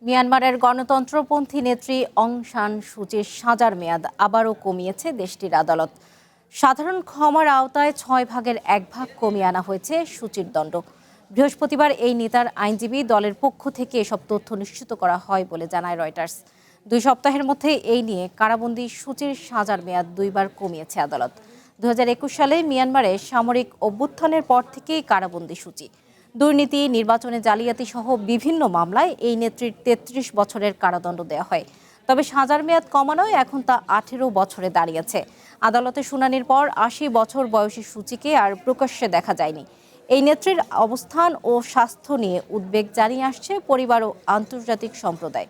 মিয়ানমারের গণতন্ত্রপন্থী নেত্রী অং সান সুচির সাজার মেয়াদ আবারও কমিয়েছে দেশটির আদালত। সাধারণ ক্ষমার আওতায় 1/6 কমিয়ে আনা হয়েছে সুচির দণ্ড। বৃহস্পতিবার এই নেতার আইনজীবী দলের পক্ষ থেকে এসব তথ্য নিশ্চিত করা হয় বলে জানায় রয়টার্স। 2 সপ্তাহের মধ্যে এই নিয়ে কারাবন্দী সুচির সাজার মেয়াদ 2বার কমিয়েছে আদালত। 2021 সালে মিয়ানমারে সামরিক অভ্যুত্থানের পর থেকেই কারাবন্দী সুচি। দুর্নীতি, নির্বাচনে জালিয়াতি সহ বিভিন্ন মামলায় এই নেত্রীর 33 বছরের কারাদণ্ড দেওয়া হয়। তবে সাজার মেয়াদ কমানোয় এখন তা 18 বছরে দাঁড়িয়েছে। আদালতে শুনানির পর 80 বছর বয়সী সূচিকে আর প্রকাশ্যে দেখা যায়নি। এই নেত্রীর অবস্থান ও স্বাস্থ্য নিয়ে উদ্বেগ জানিয়ে আসছে পরিবার ও আন্তর্জাতিক সম্প্রদায়।